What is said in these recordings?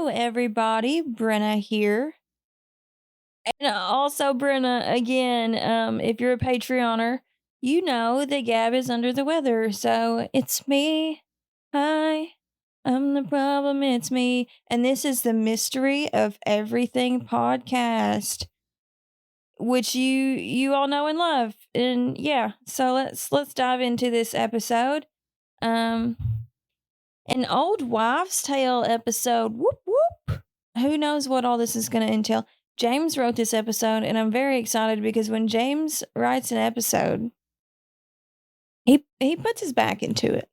Hello, everybody. Brenna here. And also, Brenna, again, if you're a Patreoner, you know that Gab is under the weather. So it's me. Hi. I'm the problem. It's me. And this is the Mystery of Everything podcast, which you all know and love. And yeah, so let's dive into this episode. Um an old wives' tale episode. Whoop whoop. Who knows what all this is going to entail? James wrote this episode, and I'm very excited because when James writes an episode, he puts his back into it,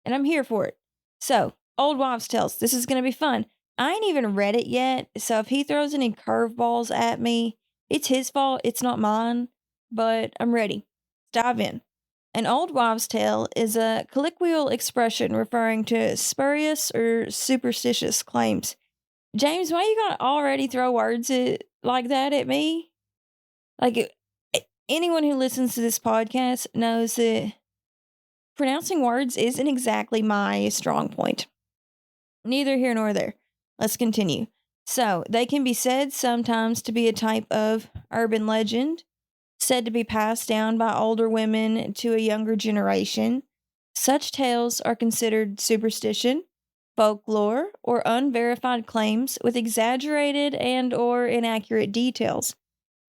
and I'm here for it. So, old wives' tales. This is going to be fun. I ain't even read it yet, so if he throws any curveballs at me, it's his fault. It's not mine. But I'm ready. Let's dive in. An old wives' tale is a colloquial expression referring to spurious or superstitious claims. James, why you gotta already throw words like that at me? Like, anyone who listens to this podcast knows that pronouncing words isn't exactly my strong point. Neither here nor there. Let's continue. So, they can be said sometimes to be a type of urban legend, said to be passed down by older women to a younger generation. Such tales are considered superstition, folklore, or unverified claims with exaggerated and or inaccurate details.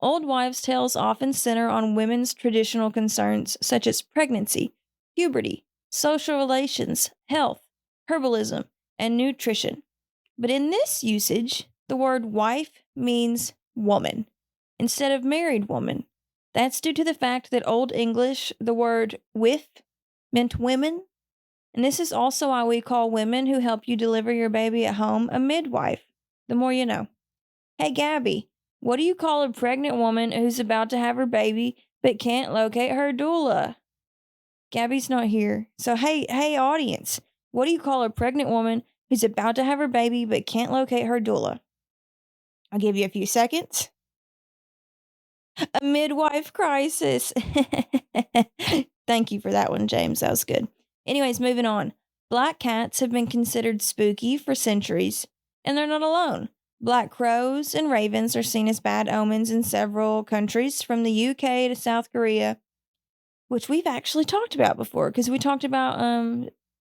Old wives' tales often center on women's traditional concerns such as pregnancy, puberty, social relations, health, herbalism, and nutrition. But in this usage, the word wife means woman instead of married woman. That's due to the fact that Old English, the word with meant women. And this is also why we call women who help you deliver your baby at home a midwife. The more you know. Hey, Gabby, what do you call a pregnant woman who's about to have her baby but can't locate her doula? Gabby's not here. So, hey, audience, what do you call a pregnant woman who's about to have her baby but can't locate her doula? I'll give you a few seconds. A midwife crisis. Thank you for that one, James. That was good. Anyways, moving on. Black cats have been considered spooky for centuries, and they're not alone. Black crows and ravens are seen as bad omens in several countries, from the UK to South Korea, which we've actually talked about before because we talked about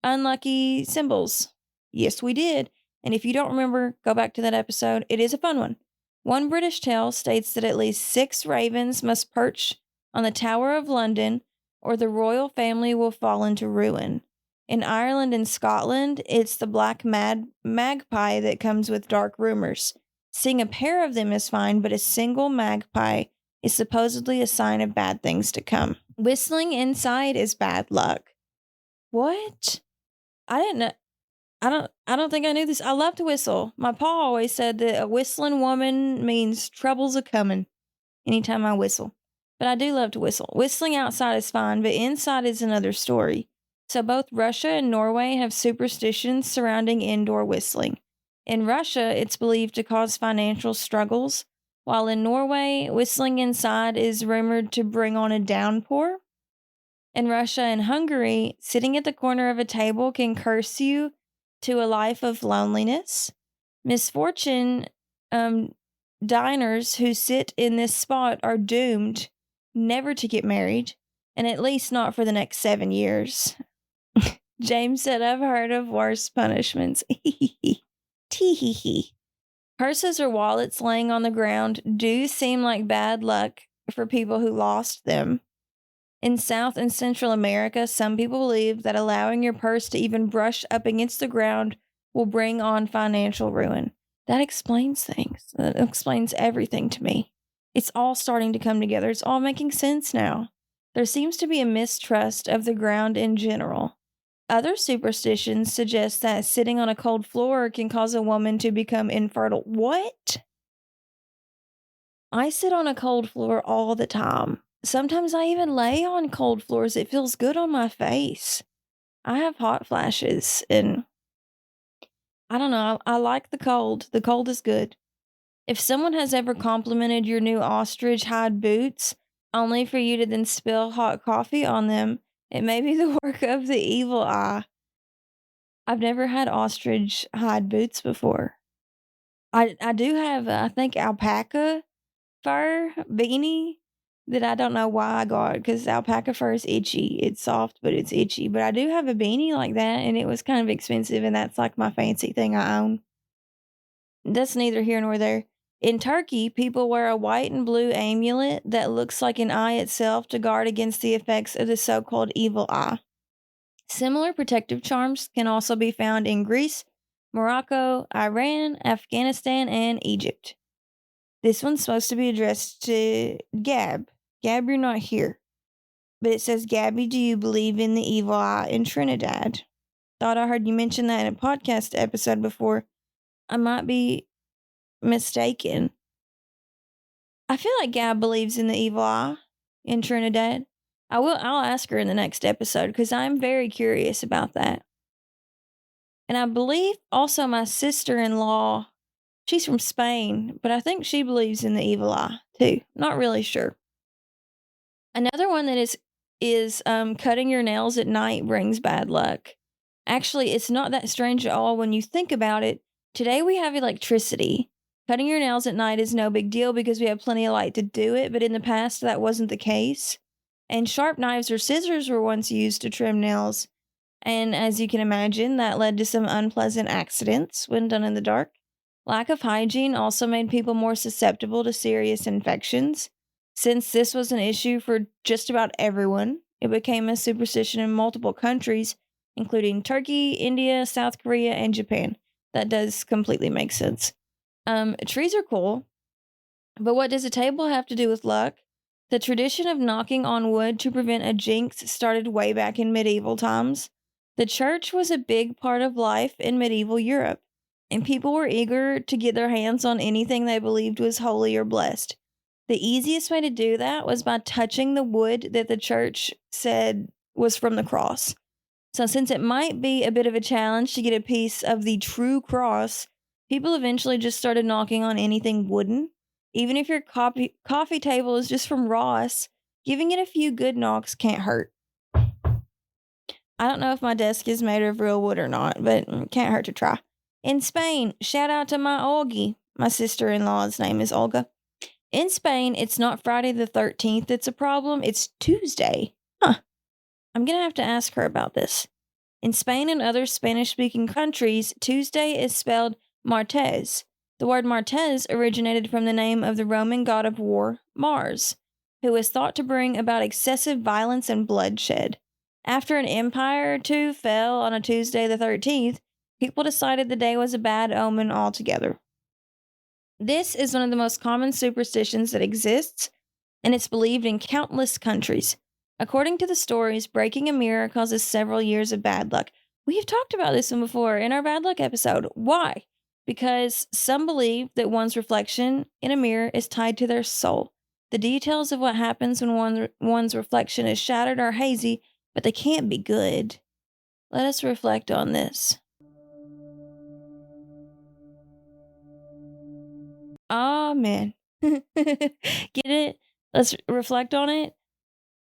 unlucky symbols. Yes, we did. And if you don't remember, go back to that episode. It is a fun one. One British tale states that at least 6 ravens must perch on the Tower of London or the royal family will fall into ruin. In Ireland and Scotland, it's the black magpie that comes with dark rumors. Seeing a pair of them is fine, but a single magpie is supposedly a sign of bad things to come. Whistling inside is bad luck. What? I didn't know. I don't think I knew this. I love to whistle. My pa always said that a whistling woman means trouble's a coming anytime I whistle. But I do love to whistle. Whistling outside is fine, but inside is another story. So both Russia and Norway have superstitions surrounding indoor whistling. In Russia, it's believed to cause financial struggles, while in Norway, whistling inside is rumored to bring on a downpour. In Russia and Hungary, sitting at the corner of a table can curse you to a life of loneliness. Misfortune diners who sit in this spot are doomed never to get married, and at least not for the next 7 years. James said, I've heard of worse punishments. Tee-hee-hee. Purses or wallets laying on the ground do seem like bad luck for people who lost them. In South and Central America, some people believe that allowing your purse to even brush up against the ground will bring on financial ruin. That explains things. That explains everything to me. It's all starting to come together. It's all making sense now. There seems to be a mistrust of the ground in general. Other superstitions suggest that sitting on a cold floor can cause a woman to become infertile. What? I sit on a cold floor all the time. Sometimes I even lay on cold floors. It feels good on my face. I have hot flashes, and I don't know. I like the cold. The cold is good. If someone has ever complimented your new ostrich hide boots, only for you to then spill hot coffee on them, it may be the work of the evil eye. I've never had ostrich hide boots before. I do have, I think, alpaca fur beanie that I don't know why I got because alpaca fur is itchy. It's soft, but it's itchy. But I do have a beanie like that, and it was kind of expensive, and that's like my fancy thing I own. That's neither here nor there. In Turkey, people wear a white and blue amulet that looks like an eye itself to guard against the effects of the so called evil eye. Similar protective charms can also be found in Greece, Morocco, Iran, Afghanistan, and Egypt. This one's supposed to be addressed to Gab. Gab, you're not here. But it says, Gabby, do you believe in the evil eye in Trinidad? Thought I heard you mention that in a podcast episode before. I might be mistaken. I feel like Gab believes in the evil eye in Trinidad. I'll ask her in the next episode because I'm very curious about that. And I believe also my sister-in-law, she's from Spain, but I think she believes in the evil eye too. Not really sure. Another one that is cutting your nails at night brings bad luck. Actually, it's not that strange at all when you think about it. Today we have electricity. Cutting your nails at night is no big deal because we have plenty of light to do it, but in the past that wasn't the case. And sharp knives or scissors were once used to trim nails. And as you can imagine, that led to some unpleasant accidents when done in the dark. Lack of hygiene also made people more susceptible to serious infections. Since this was an issue for just about everyone, it became a superstition in multiple countries, including Turkey, India, South Korea, and Japan. That does completely make sense. Trees are cool, but what does a table have to do with luck? The tradition of knocking on wood to prevent a jinx started way back in medieval times. The church was a big part of life in medieval Europe, and people were eager to get their hands on anything they believed was holy or blessed. The easiest way to do that was by touching the wood that the church said was from the cross. So, since it might be a bit of a challenge to get a piece of the true cross, people eventually just started knocking on anything wooden. Even if your coffee table is just from Ross, giving it a few good knocks can't hurt. I don't know if my desk is made of real wood or not, but can't hurt to try. In Spain, shout out to my Olgie. My sister in law's name is Olga. In Spain, it's not Friday the 13th that's a problem, it's Tuesday. Huh. I'm going to have to ask her about this. In Spain and other Spanish speaking countries, Tuesday is spelled Martes. The word Martes originated from the name of the Roman god of war, Mars, who was thought to bring about excessive violence and bloodshed. After an empire or two fell on a Tuesday the 13th, people decided the day was a bad omen altogether. This is one of the most common superstitions that exists, and it's believed in countless countries. According to the stories, breaking a mirror causes several years of bad luck. We have talked about this one before in our bad luck episode. Why? Because some believe that one's reflection in a mirror is tied to their soul. The details of what happens when one's reflection is shattered are hazy, but they can't be good. Let us reflect on this. Amen. Get it? Let's reflect on it.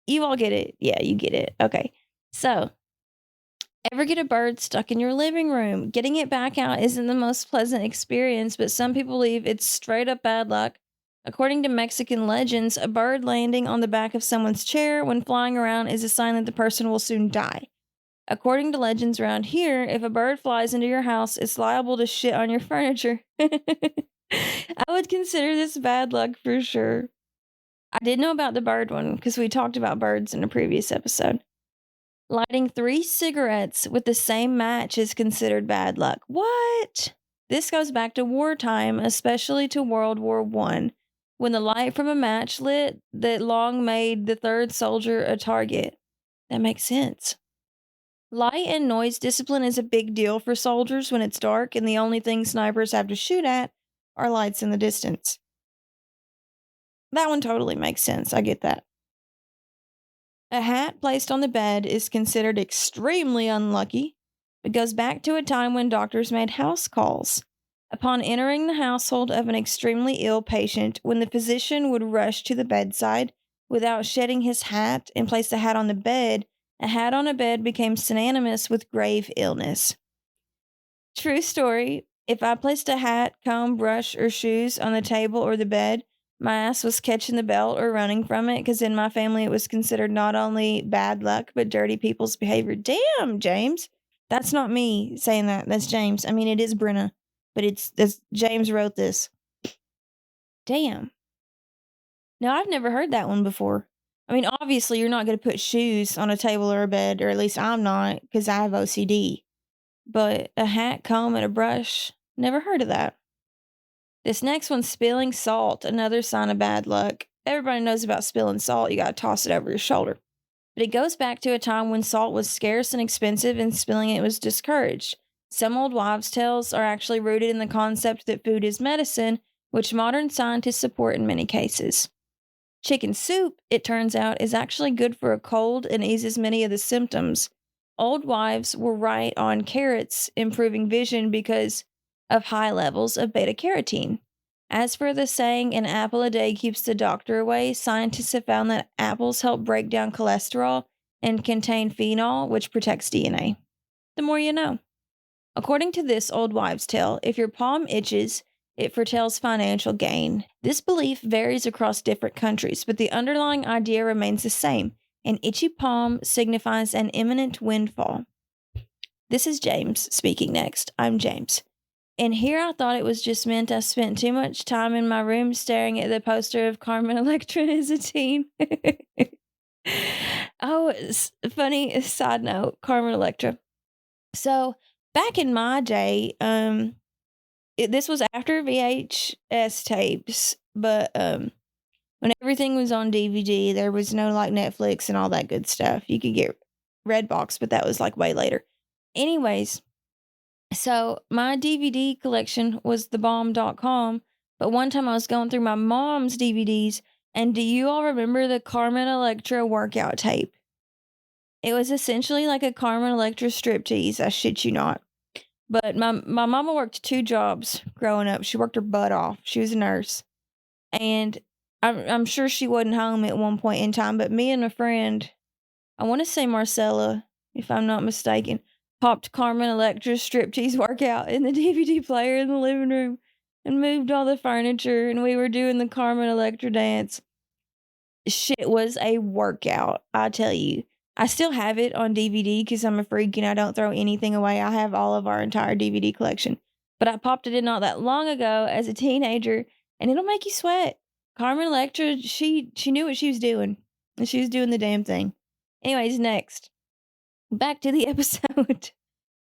You all get it. Yeah, you get it. Okay. So, ever get a bird stuck in your living room? Getting it back out isn't the most pleasant experience, but some people believe it's straight up bad luck. According to Mexican legends, a bird landing on the back of someone's chair when flying around is a sign that the person will soon die. According to legends around here, if a bird flies into your house, it's liable to shit on your furniture. I would consider this bad luck for sure. I did know about the bird one because we talked about birds in a previous episode. Lighting 3 cigarettes with the same match is considered bad luck. What? This goes back to wartime, especially to World War I, when the light from a match lit that long made the third soldier a target. That makes sense. Light and noise discipline is a big deal for soldiers when it's dark and the only thing snipers have to shoot at are lights in the distance. That one totally makes sense. I get that. A hat placed on the bed is considered extremely unlucky. It goes back to a time when doctors made house calls. Upon entering the household of an extremely ill patient, when the physician would rush to the bedside without shedding his hat and place the hat on the bed, a hat on a bed became synonymous with grave illness. True story. If I placed a hat, comb, brush, or shoes on the table or the bed, my ass was catching the belt or running from it because in my family it was considered not only bad luck but dirty people's behavior. Damn, James. That's not me saying that. That's James. I mean, it is Brenna, but that's James wrote this. Damn. No, I've never heard that one before. I mean, obviously, you're not going to put shoes on a table or a bed, or at least I'm not, because I have OCD. But a hat, comb, and a brush, never heard of that. This next one's spilling salt, another sign of bad luck. Everybody knows about spilling salt. You got to toss it over your shoulder. But it goes back to a time when salt was scarce and expensive and spilling it was discouraged. Some old wives' tales are actually rooted in the concept that food is medicine, which modern scientists support in many cases. Chicken soup, it turns out, is actually good for a cold and eases many of the symptoms. Old wives were right on carrots improving vision because of high levels of beta carotene. As for the saying, an apple a day keeps the doctor away, scientists have found that apples help break down cholesterol and contain phenol, which protects DNA. The more you know. According to this old wives' tale, if your palm itches, it foretells financial gain. This belief varies across different countries, but the underlying idea remains the same. An itchy palm signifies an imminent windfall. This is James speaking next. I'm James. And here I thought it was just meant I spent too much time in my room staring at the poster of Carmen Electra as a teen. Oh, funny side note, Carmen Electra. So, back in my day, this was after VHS tapes, but when everything was on DVD, there was no like Netflix and all that good stuff. You could get Redbox, but that was like way later. Anyways, so my DVD collection was thebomb.com, but one time I was going through my mom's DVDs, and do you all remember the Carmen Electra workout tape? It was essentially like a Carmen Electra striptease, I shit you not. But my mama worked 2 jobs growing up. She worked her butt off. She was a nurse. And I'm sure she wasn't home at one point in time, but me and a friend, I want to say Marcella, if I'm not mistaken, popped Carmen Electra's striptease workout in the DVD player in the living room and moved all the furniture, and we were doing the Carmen Electra dance. Shit was a workout, I tell you. I still have it on DVD because I'm a freak and I don't throw anything away. I have all of our entire DVD collection. But I popped it in not that long ago as a teenager, and it'll make you sweat. Carmen Electra, she knew what she was doing, and she was doing the damn thing. Anyways, next. Back to the episode.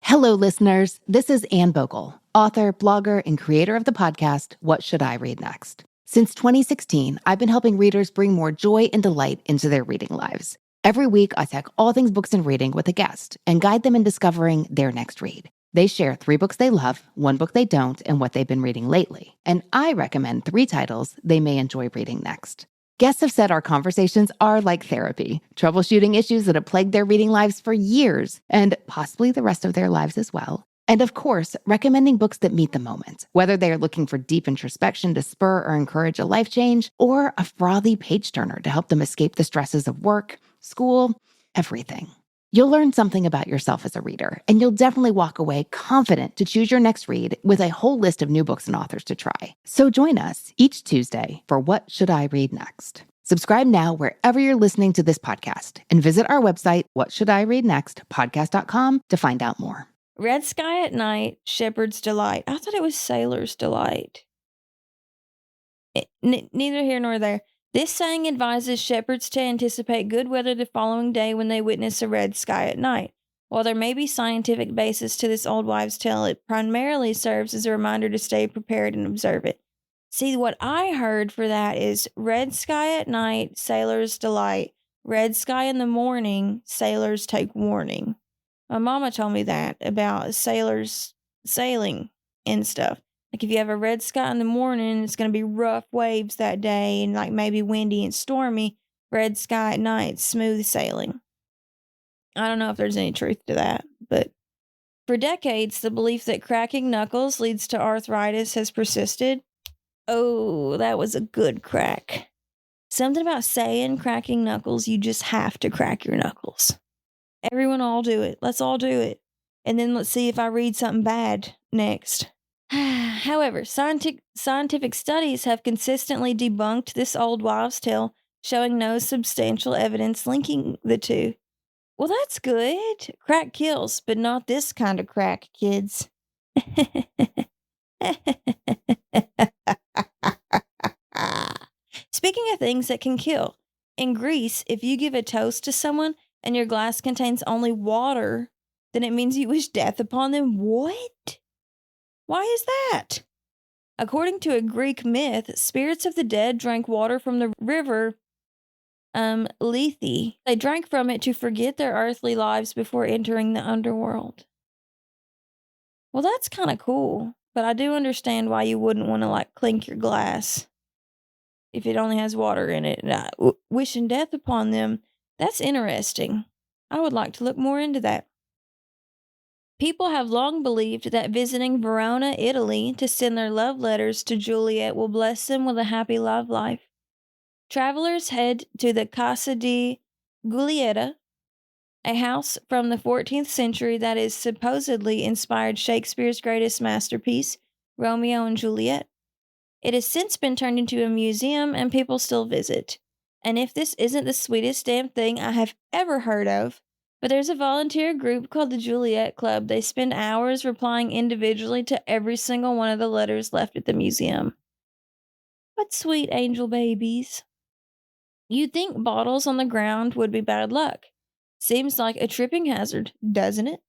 Hello, listeners. This is Ann Bogle, author, blogger, and creator of the podcast, What Should I Read Next? Since 2016, I've been helping readers bring more joy and delight into their reading lives. Every week, I talk all things books and reading with a guest and guide them in discovering their next read. They share 3 books they love, 1 book they don't, and what they've been reading lately. And I recommend 3 titles they may enjoy reading next. Guests have said our conversations are like therapy, troubleshooting issues that have plagued their reading lives for years, and possibly the rest of their lives as well. And of course, recommending books that meet the moment, whether they are looking for deep introspection to spur or encourage a life change, or a frothy page-turner to help them escape the stresses of work, school, everything. You'll learn something about yourself as a reader, and you'll definitely walk away confident to choose your next read with a whole list of new books and authors to try. So join us each Tuesday for What Should I Read Next? Subscribe now wherever you're listening to this podcast and visit our website, whatshouldireadnextpodcast.com, to find out more. Red Sky at Night, Shepherd's Delight. I thought it was Sailor's Delight. Neither here nor there. This saying advises shepherds to anticipate good weather the following day when they witness a red sky at night. While there may be scientific basis to this old wives' tale, it primarily serves as a reminder to stay prepared and observe it. See, what I heard for that is red sky at night, sailor's delight. Red sky in the morning, sailors take warning. My mama told me that about sailors sailing and stuff. Like if you have a red sky in the morning, it's going to be rough waves that day and like maybe windy and stormy. Red sky at night, smooth sailing. I don't know if there's any truth to that, but for decades, the belief that cracking knuckles leads to arthritis has persisted. Oh, that was a good crack. Something about saying cracking knuckles, you just have to crack your knuckles. Everyone all do it. Let's all do it. And then let's see if I read something bad next. However, scientific studies have consistently debunked this old wives' tale, showing no substantial evidence linking the two. Well, that's good. Crack kills, but not this kind of crack, kids. Speaking of things that can kill, in Greece, if you give a toast to someone and your glass contains only water, then it means you wish death upon them. What? Why is that? According to a Greek myth, spirits of the dead drank water from the river Lethe. They drank from it to forget their earthly lives before entering the underworld. Well, that's kind of cool, but I do understand why you wouldn't want to like clink your glass if it only has water in it. Wishing death upon them, that's interesting. I would like to look more into that. People have long believed that visiting Verona, Italy, to send their love letters to Juliet will bless them with a happy love life. Travelers head to the Casa di Giulietta, a house from the 14th century that is supposedly inspired Shakespeare's greatest masterpiece, Romeo and Juliet. It has since been turned into a museum and people still visit. And if this isn't the sweetest damn thing I have ever heard of, but there's a volunteer group called the Juliet Club. They spend hours replying individually to every single one of the letters left at the museum. What sweet angel babies. You'd think bottles on the ground would be bad luck. Seems like a tripping hazard, doesn't it?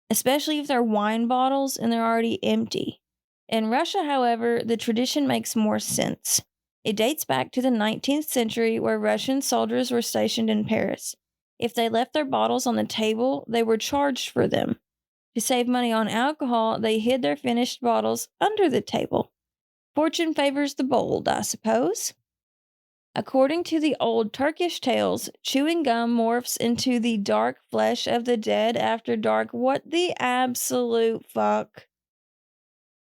Especially if they're wine bottles and they're already empty. In Russia, however, the tradition makes more sense. It dates back to the 19th century where Russian soldiers were stationed in Paris. If they left their bottles on the table, they were charged for them. To save money on alcohol, they hid their finished bottles under the table. Fortune favors the bold, I suppose. According to the old Turkish tales, chewing gum morphs into the dark flesh of the dead after dark. What the absolute fuck?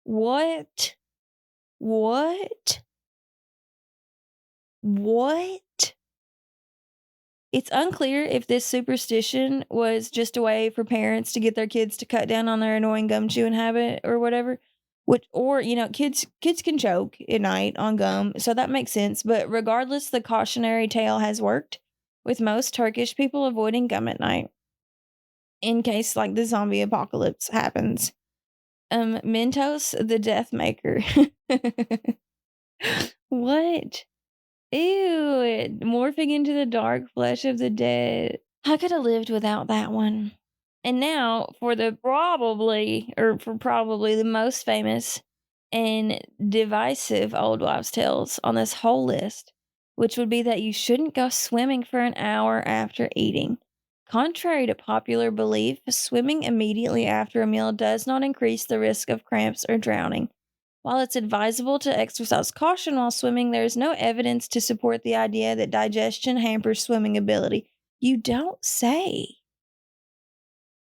What? What? What? It's unclear if this superstition was just a way for parents to get their kids to cut down on their annoying gum chewing habit or whatever. Which, or kids can choke at night on gum, so that makes sense. But regardless, the cautionary tale has worked, with most Turkish people avoiding gum at night in case like the zombie apocalypse happens. Mentos, the death maker. What? Ew, morphing into the dark flesh of the dead. I could have lived without that one. And now for probably the most famous and divisive old wives' tales on this whole list, which would be that you shouldn't go swimming for an hour after eating. Contrary to popular belief, swimming immediately after a meal does not increase the risk of cramps or drowning. While it's advisable to exercise caution while swimming, there is no evidence to support the idea that digestion hampers swimming ability. You don't say.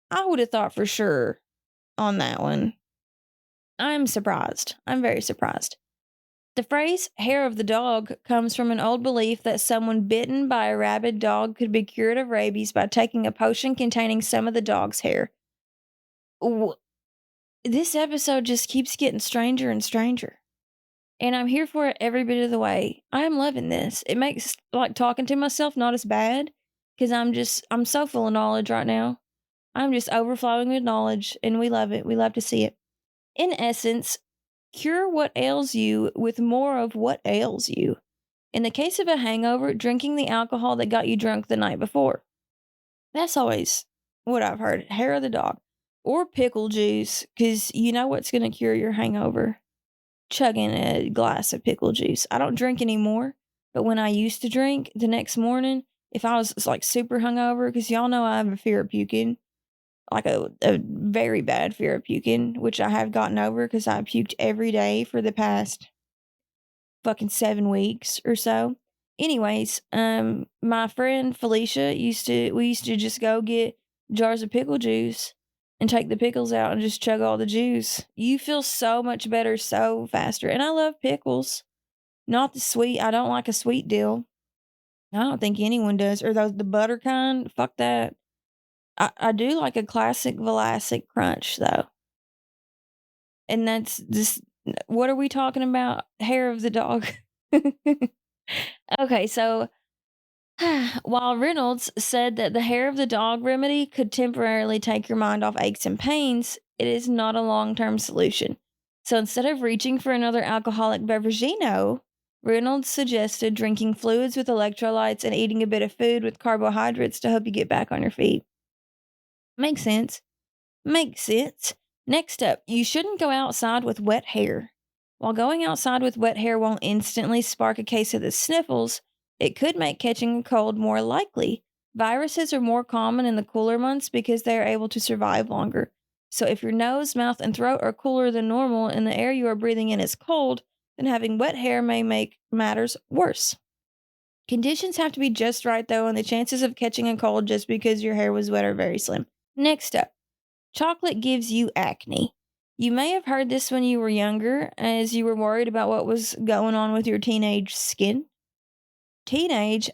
I would have thought for sure on that one. I'm surprised. I'm very surprised. The phrase hair of the dog comes from an old belief that someone bitten by a rabid dog could be cured of rabies by taking a potion containing some of the dog's hair. This episode just keeps getting stranger and stranger. And I'm here for it every bit of the way. I'm loving this. It makes like talking to myself not as bad because I'm so full of knowledge right now. I'm just overflowing with knowledge and we love it. We love to see it. In essence, cure what ails you with more of what ails you. In the case of a hangover, drinking the alcohol that got you drunk the night before. That's always what I've heard. Hair of the dog. Or pickle juice, because you know what's going to cure your hangover? Chugging a glass of pickle juice. I don't drink anymore, but when I used to drink the next morning, if I was like super hungover, because y'all know I have a fear of puking, like a very bad fear of puking, which I have gotten over because I puked every day for the past fucking 7 weeks or so. Anyways, my friend Felicia we used to just go get jars of pickle juice and take the pickles out and just chug all the juice. You feel so much better so faster. And I love pickles. Not the sweet. I don't like a sweet deal. I don't think anyone does. Or the butter kind. Fuck that. I do like a classic Vlasic crunch though. And that's just What are we talking about? Hair of the dog. Okay, so while Reynolds said that the hair of the dog remedy could temporarily take your mind off aches and pains, it is not a long term solution. So instead of reaching for another alcoholic beverageino, Reynolds suggested drinking fluids with electrolytes and eating a bit of food with carbohydrates to help you get back on your feet. Makes sense. Makes sense. Next up, you shouldn't go outside with wet hair. While going outside with wet hair won't instantly spark a case of the sniffles, it could make catching a cold more likely. Viruses are more common in the cooler months because they are able to survive longer. So if your nose, mouth, and throat are cooler than normal and the air you are breathing in is cold, then having wet hair may make matters worse. Conditions have to be just right though, and the chances of catching a cold just because your hair was wet are very slim. Next up, chocolate gives you acne. You may have heard this when you were younger, as you were worried about what was going on with your teenage skin. Teenage,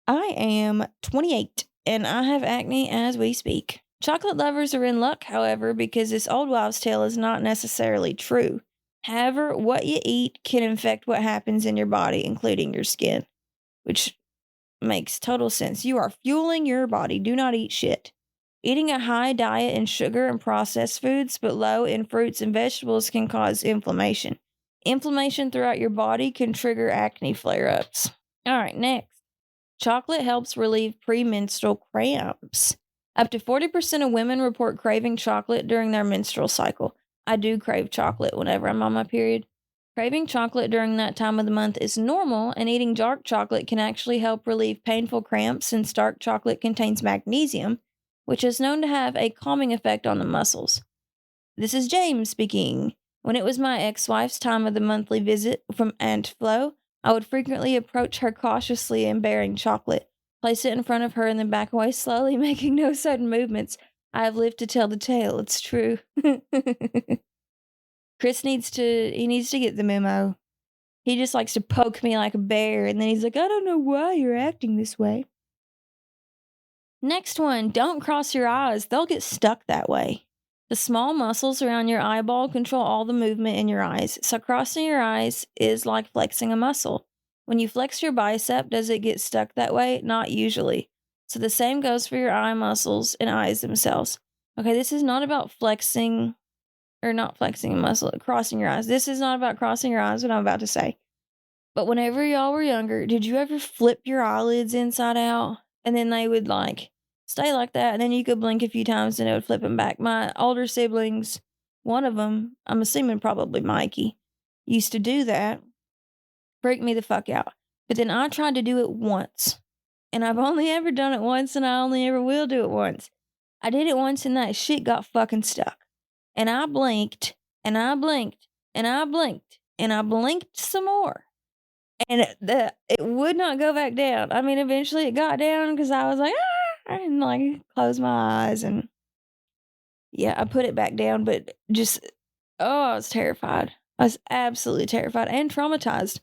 I am 28 and I have acne as we speak. Chocolate lovers are in luck, however, because this old wives' tale is not necessarily true. However, what you eat can affect what happens in your body, including your skin, which makes total sense. You are fueling your body. Do not eat shit. Eating a high diet in sugar and processed foods, but low in fruits and vegetables, can cause inflammation. Inflammation throughout your body can trigger acne flare ups. All right, next. Chocolate helps relieve premenstrual cramps. Up to 40% of women report craving chocolate during their menstrual cycle. I do crave chocolate whenever I'm on my period. Craving chocolate during that time of the month is normal, and eating dark chocolate can actually help relieve painful cramps since dark chocolate contains magnesium, which is known to have a calming effect on the muscles. This is James speaking. When it was my ex wife's time of the monthly visit from Aunt Flo, I would frequently approach her cautiously and bearing chocolate, place it in front of her, and then back away slowly, making no sudden movements. I have lived to tell the tale. It's true. He needs to get the memo. He just likes to poke me like a bear, and then he's like, I don't know why you're acting this way. Next one, don't cross your eyes. They'll get stuck that way. The small muscles around your eyeball control all the movement in your eyes, so crossing your eyes is like flexing a muscle. When you flex your bicep, does it get stuck that way? Not usually. So the same goes for your eye muscles and eyes themselves. Okay, this is not about flexing or not flexing a muscle, crossing your eyes. This is not about crossing your eyes, what I'm about to say. But whenever y'all were younger, did you ever flip your eyelids inside out and then they would like stay like that, and then you could blink a few times and it would flip them back? My older siblings, one of them, I'm assuming probably Mikey, used to do that. Freaked me the fuck out. But then I tried to do it once, and I've only ever done it once, and I only ever will do it once. I did it once, and that shit got fucking stuck. And I blinked, and I blinked, and I blinked, and I blinked some more. And it would not go back down. I mean, eventually it got down because I was like, "Ah!" and, like, closed my eyes, and yeah, I put it back down, but just I was terrified. I was absolutely terrified and traumatized.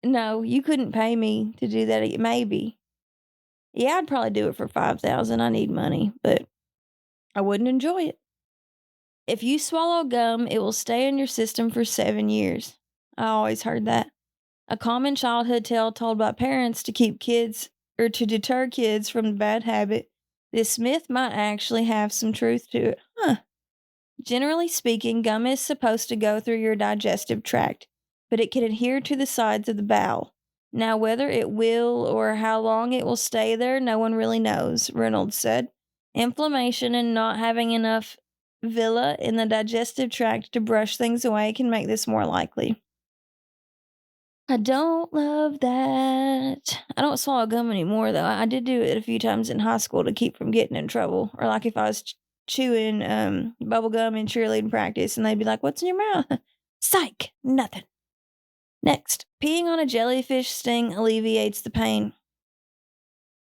No, you couldn't pay me to do that, maybe. Yeah, I'd probably do it for 5,000. I need money, but I wouldn't enjoy it. If you swallow gum, it will stay in your system for 7 years. I always heard that. A common childhood tale told by parents to keep kids or to deter kids from the bad habit. This myth might actually have some truth to it. Huh. Generally speaking, gum is supposed to go through your digestive tract, but it can adhere to the sides of the bowel. Now, whether it will or how long it will stay there, no one really knows, Reynolds said. Inflammation and not having enough villi in the digestive tract to brush things away can make this more likely. I don't love that. I don't swallow gum anymore, though. I did do it a few times in high school to keep from getting in trouble. Or like if I was chewing bubble gum in cheerleading practice, and they'd be like, "What's in your mouth?" Psych, nothing. Next, peeing on a jellyfish sting alleviates the pain.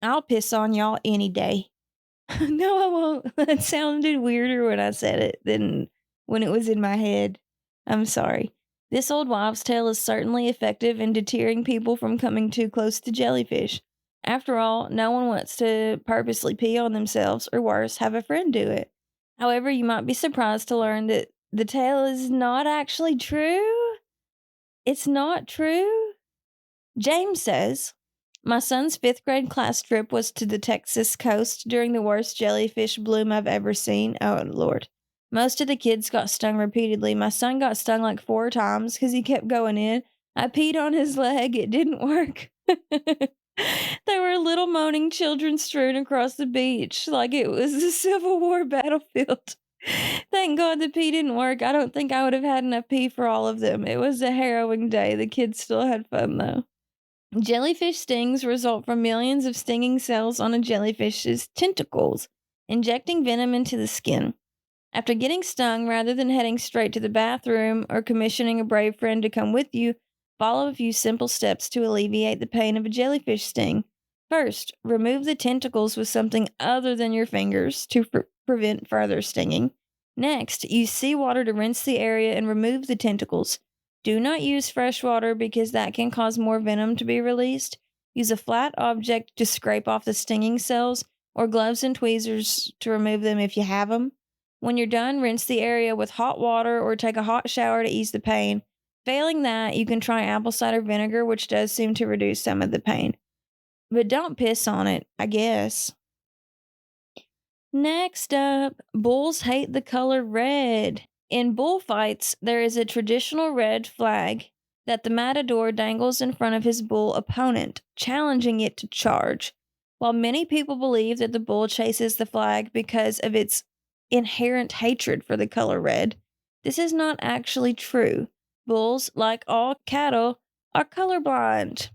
I'll piss on y'all any day. No, I won't. That sounded weirder when I said it than when it was in my head. I'm sorry. This old wives' tale is certainly effective in deterring people from coming too close to jellyfish. After all, no one wants to purposely pee on themselves, or worse, have a friend do it. However, you might be surprised to learn that the tale is not actually true. It's not true. James says, my son's 5th grade class trip was to the Texas coast during the worst jellyfish bloom I've ever seen. Oh, Lord. Most of the kids got stung repeatedly. My son got stung like 4 times because he kept going in. I peed on his leg. It didn't work. There were little moaning children strewn across the beach like it was a Civil War battlefield. Thank God the pee didn't work. I don't think I would have had enough pee for all of them. It was a harrowing day. The kids still had fun, though. Jellyfish stings result from millions of stinging cells on a jellyfish's tentacles, injecting venom into the skin. After getting stung, rather than heading straight to the bathroom or commissioning a brave friend to come with you, follow a few simple steps to alleviate the pain of a jellyfish sting. First, remove the tentacles with something other than your fingers to prevent further stinging. Next, use seawater to rinse the area and remove the tentacles. Do not use fresh water because that can cause more venom to be released. Use a flat object to scrape off the stinging cells or gloves and tweezers to remove them if you have them. When you're done, rinse the area with hot water or take a hot shower to ease the pain. Failing that, you can try apple cider vinegar, which does seem to reduce some of the pain. But don't piss on it, I guess. Next up, bulls hate the color red. In bullfights, there is a traditional red flag that the matador dangles in front of his bull opponent, challenging it to charge. While many people believe that the bull chases the flag because of its inherent hatred for the color red, this is not actually true. Bulls, like all cattle, are colorblind.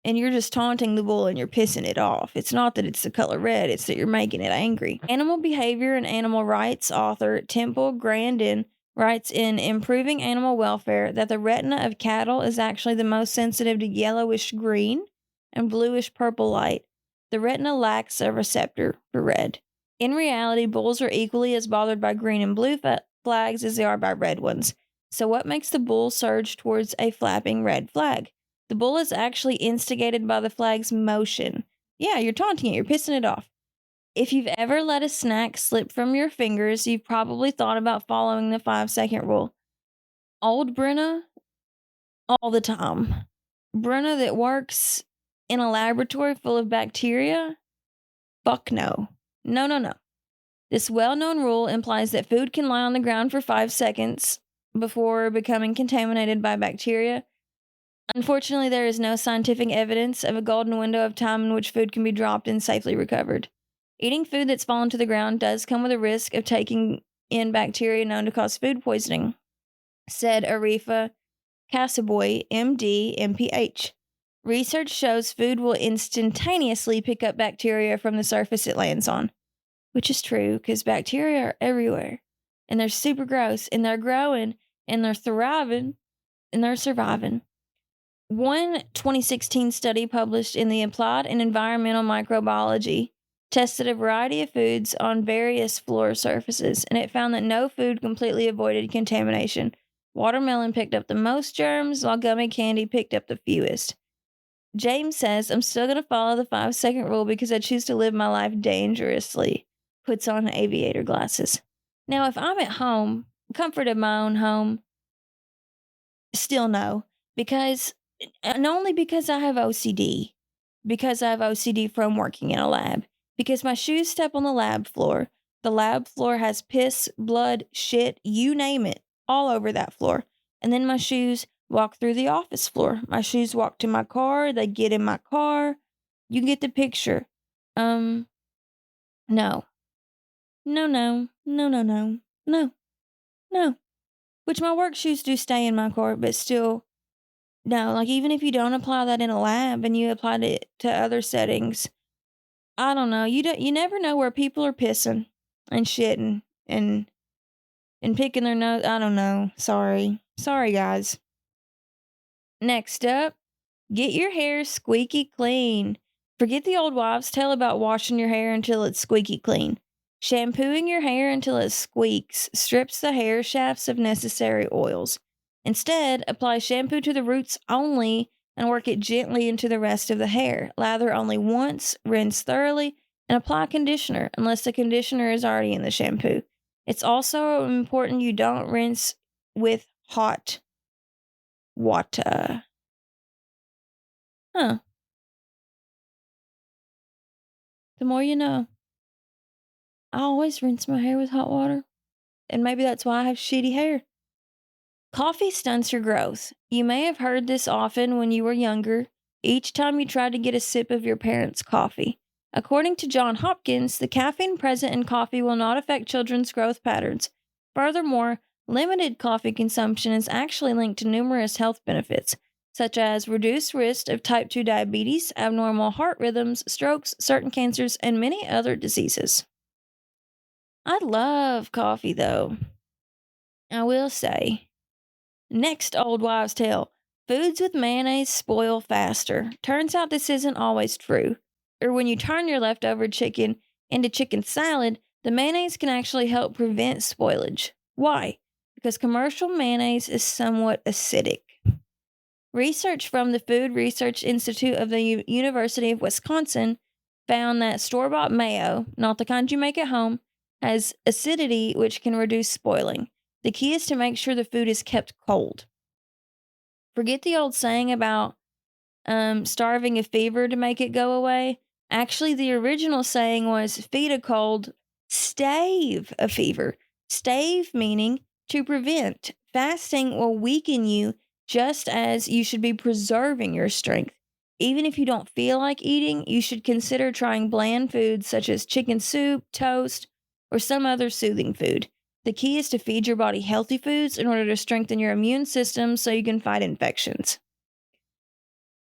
And you're just taunting the bull and you're pissing it off. It's not that it's the color red, it's that you're making it angry. Animal behavior and animal rights author Temple Grandin writes in Improving Animal Welfare that the retina of cattle is actually the most sensitive to yellowish green and bluish purple light. The retina lacks a receptor for red. In reality, bulls are equally as bothered by green and blue flags as they are by red ones. So, what makes the bull surge towards a flapping red flag? The bull is actually instigated by the flag's motion. Yeah, you're taunting it, you're pissing it off. If you've ever let a snack slip from your fingers, you've probably thought about following the 5-second rule. Old Brenna, all the time. Brenna that works in a laboratory full of bacteria? Fuck no. No, no, no. This well-known rule implies that food can lie on the ground for 5 seconds before becoming contaminated by bacteria. Unfortunately, there is no scientific evidence of a golden window of time in which food can be dropped and safely recovered. Eating food that's fallen to the ground does come with a risk of taking in bacteria known to cause food poisoning, said Arifa Casaboy, MD, MPH. Research shows food will instantaneously pick up bacteria from the surface it lands on, which is true because bacteria are everywhere, and they're super gross, and they're growing, and they're thriving, and they're surviving. One 2016 study published in the Applied and Environmental Microbiology tested a variety of foods on various floor surfaces, and it found that no food completely avoided contamination. Watermelon picked up the most germs, while gummy candy picked up the fewest. James says, I'm still going to follow the 5-second rule because I choose to live my life dangerously. Puts on aviator glasses. Now, if I'm at home, comfort of my own home, still no. Because, and only because I have OCD. Because I have OCD from working in a lab. Because my shoes step on the lab floor. The lab floor has piss, blood, shit, you name it, all over that floor. And then my shoes walk through the office floor. My shoes walk to my car. They get in my car. You get the picture. No. No, no, no, no, no, no, no. Which my work shoes do stay in my car, but still, no. Like, even if you don't apply that in a lab and you applied it to other settings, I don't know. You never know where people are pissing and shitting and picking their nose. I don't know. Sorry, guys. Next up, get your hair squeaky clean. Forget the old wives' tale about washing your hair until it's squeaky clean. Shampooing your hair until it squeaks strips the hair shafts of necessary oils. Instead, apply shampoo to the roots only and work it gently into the rest of the hair. Lather only once, rinse thoroughly, and apply conditioner unless the conditioner is already in the shampoo. It's also important you don't rinse with hot water. Huh. The more you know. I always rinse my hair with hot water, and maybe that's why I have shitty hair. Coffee stunts your growth. You may have heard this often when you were younger, each time you tried to get a sip of your parents' coffee. According to John Hopkins, the caffeine present in coffee will not affect children's growth patterns. Furthermore, limited coffee consumption is actually linked to numerous health benefits, such as reduced risk of type 2 diabetes, abnormal heart rhythms, strokes, certain cancers, and many other diseases. I love coffee, though. I will say. Next old wives' tale: foods with mayonnaise spoil faster. Turns out this isn't always true. Or when you turn your leftover chicken into chicken salad, the mayonnaise can actually help prevent spoilage. Why? Because commercial mayonnaise is somewhat acidic. Research from the Food Research Institute of the University of Wisconsin found that store bought mayo, not the kind you make at home, has acidity which can reduce spoiling. The key is to make sure the food is kept cold. Forget the old saying about starving a fever to make it go away. Actually, the original saying was feed a cold, stave a fever. Stave meaning to prevent. Fasting will weaken you just as you should be preserving your strength. Even if you don't feel like eating, you should consider trying bland foods such as chicken soup, toast, or some other soothing food. The key is to feed your body healthy foods in order to strengthen your immune system so you can fight infections.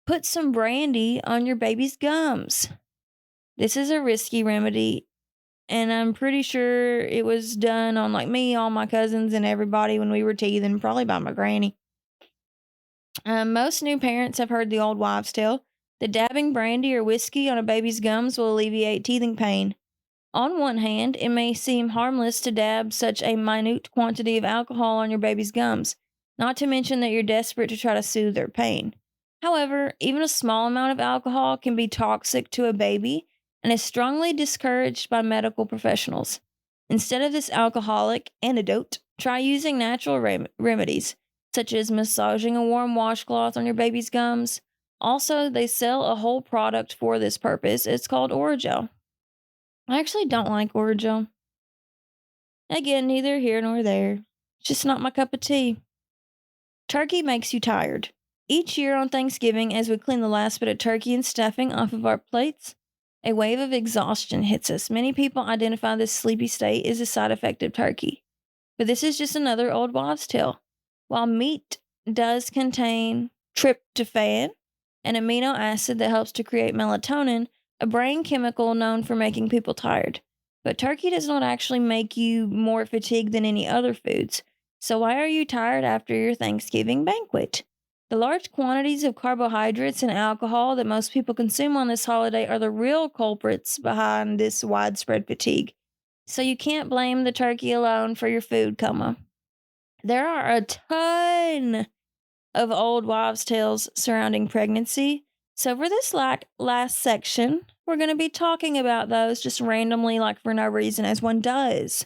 Put some brandy on your baby's gums. This is a risky remedy, and I'm pretty sure it was done on like me, all my cousins, and everybody when we were teething, probably by my granny. Most new parents have heard the old wives' tale that dabbing brandy or whiskey on a baby's gums will alleviate teething pain. On one hand, it may seem harmless to dab such a minute quantity of alcohol on your baby's gums, not to mention that you're desperate to try to soothe their pain. However, even a small amount of alcohol can be toxic to a baby and is strongly discouraged by medical professionals. Instead of this alcoholic antidote, try using natural remedies, such as massaging a warm washcloth on your baby's gums. Also, they sell a whole product for this purpose. It's called Orajel. I actually don't like Orajel. Again, neither here nor there. It's just not my cup of tea. Turkey makes you tired. Each year on Thanksgiving, as we clean the last bit of turkey and stuffing off of our plates, a wave of exhaustion hits us. Many people identify this sleepy state as a side effect of turkey. But this is just another old wives' tale. While meat does contain tryptophan, an amino acid that helps to create melatonin, a brain chemical known for making people tired. But turkey does not actually make you more fatigued than any other foods. So why are you tired after your Thanksgiving banquet? The large quantities of carbohydrates and alcohol that most people consume on this holiday are the real culprits behind this widespread fatigue. So you can't blame the turkey alone for your food coma. There are a ton of old wives' tales surrounding pregnancy. So for this last section, we're going to be talking about those just randomly, like for no reason, as one does.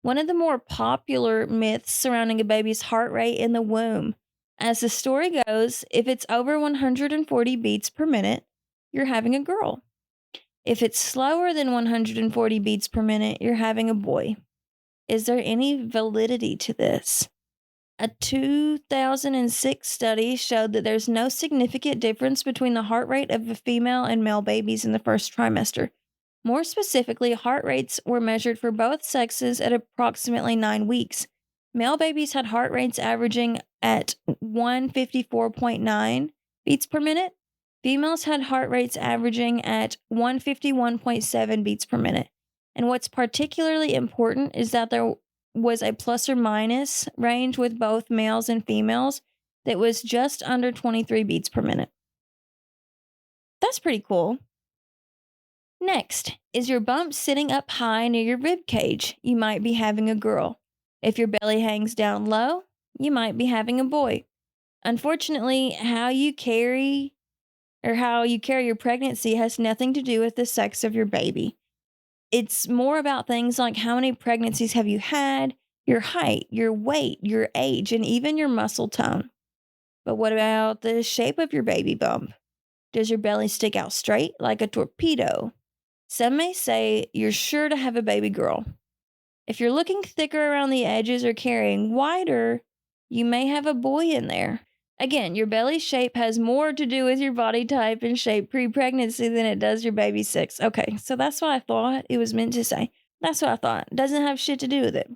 One of the more popular myths surrounding a baby's heart rate in the womb. As the story goes, if it's over 140 beats per minute, you're having a girl. If it's slower than 140 beats per minute, you're having a boy. Is there any validity to this? A 2006 study showed that there's no significant difference between the heart rate of female and male babies in the first trimester. More specifically, heart rates were measured for both sexes at approximately 9 weeks. Male babies had heart rates averaging at 154.9 beats per minute. Females had heart rates averaging at 151.7 beats per minute. And what's particularly important is that there was a plus or minus range with both males and females that was just under 23 beats per minute. That's pretty cool. Next, is your bump sitting up high near your rib cage? You might be having a girl. If your belly hangs down low, you might be having a boy. Unfortunately, how you carry your pregnancy has nothing to do with the sex of your baby. It's more about things like how many pregnancies have you had, your height, your weight, your age, and even your muscle tone. But what about the shape of your baby bump? Does your belly stick out straight like a torpedo? Some may say you're sure to have a baby girl. If you're looking thicker around the edges or carrying wider, you may have a boy in there. Again, your belly shape has more to do with your body type and shape pre pregnancy than it does your baby sex. Okay, so that's what I thought it was meant to say. That's what I thought. Doesn't have shit to do with it.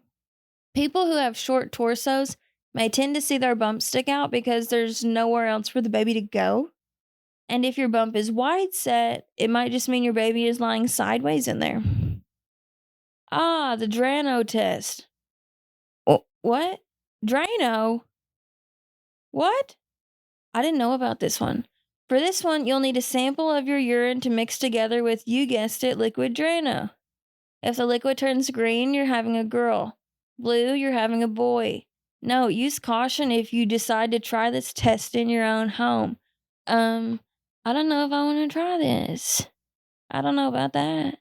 People who have short torsos may tend to see their bump stick out because there's nowhere else for the baby to go. And if your bump is wide set, it might just mean your baby is lying sideways in there. Ah, the Drano test. Oh, what? Drano? What? I didn't know about this one. For this one, you'll need a sample of your urine to mix together with, you guessed it, liquid Drano. If the liquid turns green, you're having a girl. Blue, you're having a boy. No, use caution if you decide to try this test in your own home. I don't know if I want to try this. I don't know about that.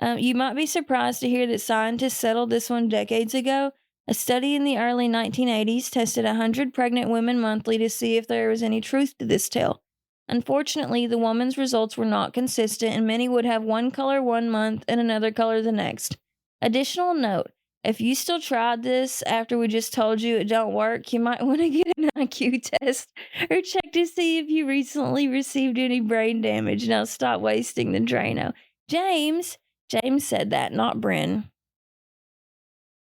You might be surprised to hear that scientists settled this one decades ago. A study in the early 1980s tested 100 pregnant women monthly to see if there was any truth to this tale. Unfortunately, the woman's results were not consistent, and many would have one color one month and another color the next. Additional note, if you still tried this after we just told you it don't work, you might want to get an IQ test or check to see if you recently received any brain damage. Now stop wasting the Drano. James said that, not Bren.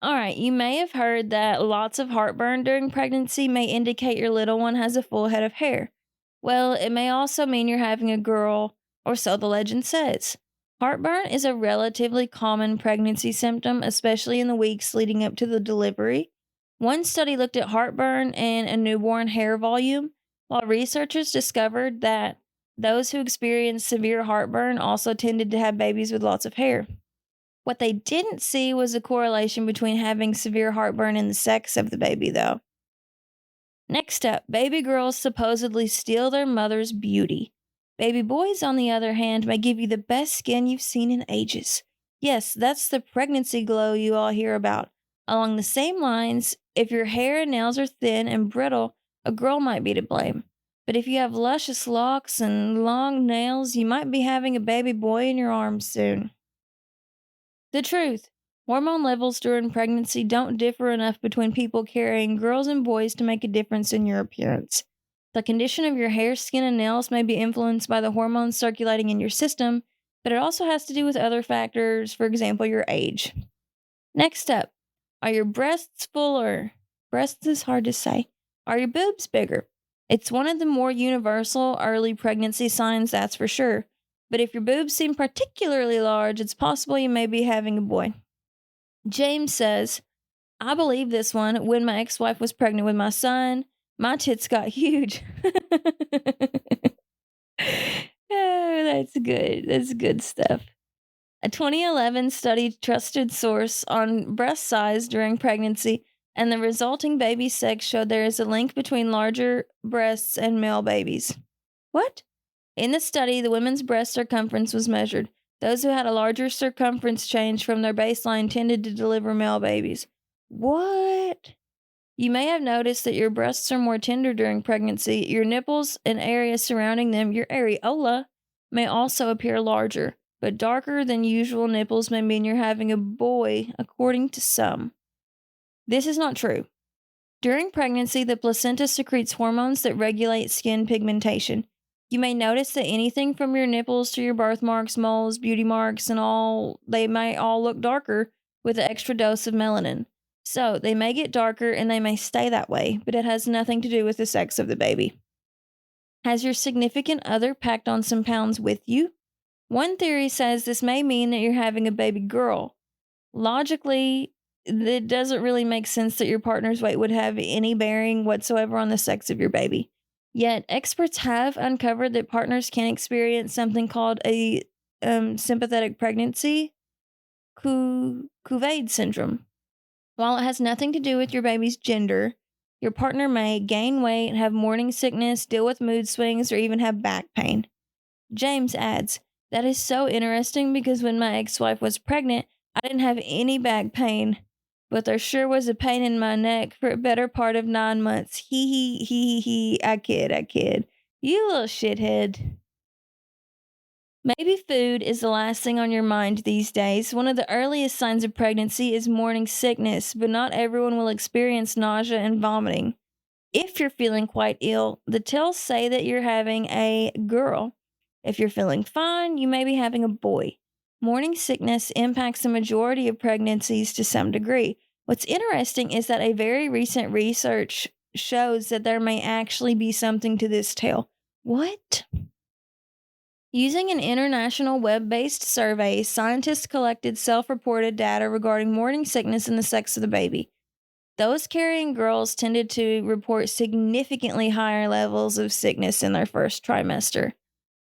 All right, you may have heard that lots of heartburn during pregnancy may indicate your little one has a full head of hair. Well, it may also mean you're having a girl, or so the legend says. Heartburn is a relatively common pregnancy symptom, especially in the weeks leading up to the delivery. One study looked at heartburn and a newborn hair volume, while researchers discovered that those who experienced severe heartburn also tended to have babies with lots of hair. What they didn't see was a correlation between having severe heartburn and the sex of the baby, though. Next up, baby girls supposedly steal their mother's beauty. Baby boys, on the other hand, may give you the best skin you've seen in ages. Yes, that's the pregnancy glow you all hear about. Along the same lines, if your hair and nails are thin and brittle, a girl might be to blame. But if you have luscious locks and long nails, you might be having a baby boy in your arms soon. The truth. Hormone levels during pregnancy don't differ enough between people carrying girls and boys to make a difference in your appearance. The condition of your hair, skin, and nails may be influenced by the hormones circulating in your system, but it also has to do with other factors, for example, your age. Next up, are your breasts fuller? Breasts is hard to say. Are your boobs bigger? It's one of the more universal early pregnancy signs, that's for sure. But if your boobs seem particularly large, it's possible you may be having a boy. James says, I believe this one. When my ex wife was pregnant with my son, my tits got huge. Oh, that's good. That's good stuff. A 2011 study trusted source on breast size during pregnancy, and the resulting baby sex showed there is a link between larger breasts and male babies. What? In the study, the women's breast circumference was measured. Those who had a larger circumference change from their baseline tended to deliver male babies. What? You may have noticed that your breasts are more tender during pregnancy. Your nipples and areas surrounding them, your areola, may also appear larger, but darker than usual nipples may mean you're having a boy, according to some. This is not true. During pregnancy, the placenta secretes hormones that regulate skin pigmentation. You may notice that anything from your nipples to your birthmarks, moles, beauty marks, and all, they may all look darker with an extra dose of melanin. So, they may get darker and they may stay that way, but it has nothing to do with the sex of the baby. Has your significant other packed on some pounds with you? One theory says this may mean that you're having a baby girl. Logically, it doesn't really make sense that your partner's weight would have any bearing whatsoever on the sex of your baby. Yet, experts have uncovered that partners can experience something called a sympathetic pregnancy, Couvaide syndrome. While it has nothing to do with your baby's gender, your partner may gain weight, have morning sickness, deal with mood swings, or even have back pain. James adds, That is so interesting because when my ex-wife was pregnant, I didn't have any back pain, but there sure was a pain in my neck for a better part of 9 months. Hee. I kid. You little shithead. Maybe food is the last thing on your mind these days. One of the earliest signs of pregnancy is morning sickness, but not everyone will experience nausea and vomiting. If you're feeling quite ill, the tells say that you're having a girl. If you're feeling fine, you may be having a boy. Morning sickness impacts the majority of pregnancies to some degree. What's interesting is that a very recent research shows that there may actually be something to this tale. What? Using an international web based survey, scientists collected self reported data regarding morning sickness and the sex of the baby. Those carrying girls tended to report significantly higher levels of sickness in their first trimester.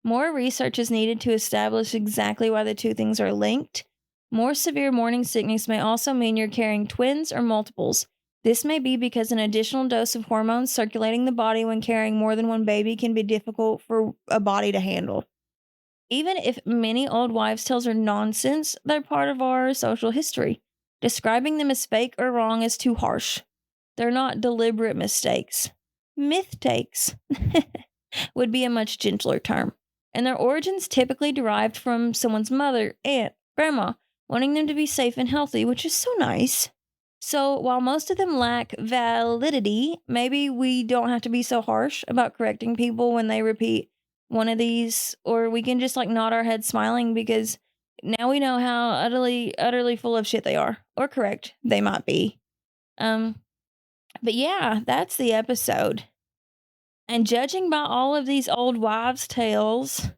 More research is needed to establish exactly why the two things are linked. More severe morning sickness may also mean you're carrying twins or multiples. This may be because an additional dose of hormones circulating the body when carrying more than one baby can be difficult for a body to handle. Even if many old wives' tales are nonsense, they're part of our social history. Describing them as fake or wrong is too harsh. They're not deliberate mistakes. Myth takes would be a much gentler term. And their origins typically derived from someone's mother, aunt, grandma, wanting them to be safe and healthy, which is so nice. So while most of them lack validity, maybe we don't have to be so harsh about correcting people when they repeat one of these, or we can just like nod our head smiling because now we know how utterly full of shit they are, or correct they might be. But yeah, that's the episode. And judging by all of these old wives' tales,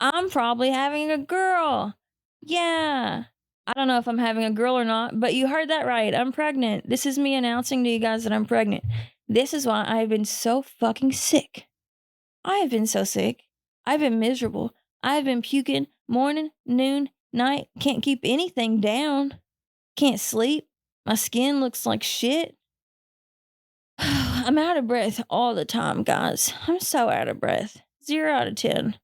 I'm probably having a girl. Yeah. I don't know if I'm having a girl or not, but you heard that right. I'm pregnant. This is me announcing to you guys that I'm pregnant. This is why I have been so fucking sick. I have been so sick. I've been miserable. I've been puking morning, noon, night. Can't keep anything down. Can't sleep. My skin looks like shit. I'm out of breath all the time, guys. I'm so out of breath. 0 out of 10.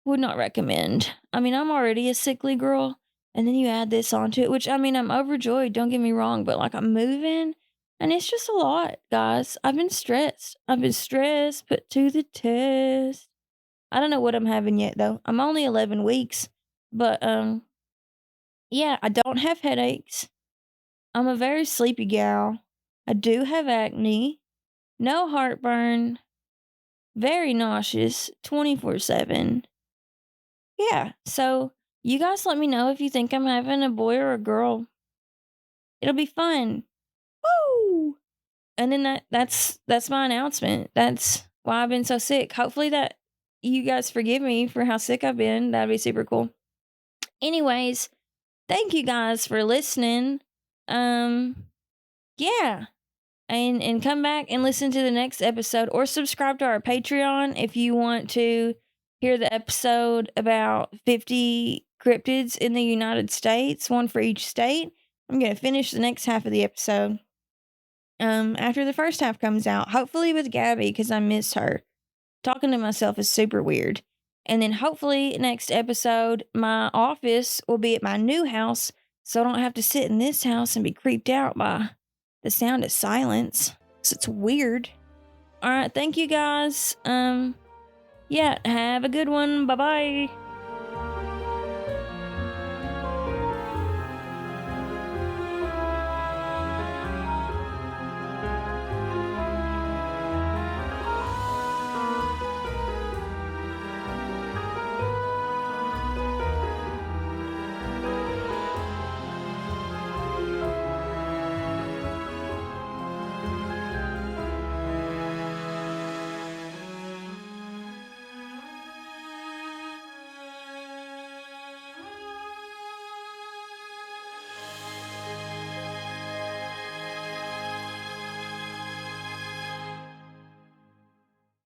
Would not recommend. I mean, I'm already a sickly girl, and then you add this onto it, which I mean, I'm overjoyed, don't get me wrong, but like I'm moving, and it's just a lot, guys. I've been stressed. Put to the test. I don't know what I'm having yet though. I'm only 11 weeks, but yeah, I don't have headaches. I'm a very sleepy gal. I do have acne, no heartburn, very nauseous 24/7. Yeah, so you guys let me know if you think I'm having a boy or a girl. It'll be fun. Woo! And then that's my announcement. That's why I've been so sick. Hopefully that you guys forgive me for how sick I've been. That'd be super cool. Anyways, thank you guys for listening. Yeah. And come back and listen to the next episode or subscribe to our Patreon if you want to hear the episode about 50 cryptids in the United States, one for each state. I'm going to finish the next half of the episode after the first half comes out, hopefully with Gabby because I miss her. Talking to myself is super weird. And then hopefully next episode, my office will be at my new house, so I don't have to sit in this house and be creeped out by the sound of silence. So it's weird. All right, thank you guys. Yeah, have a good one. Bye-bye.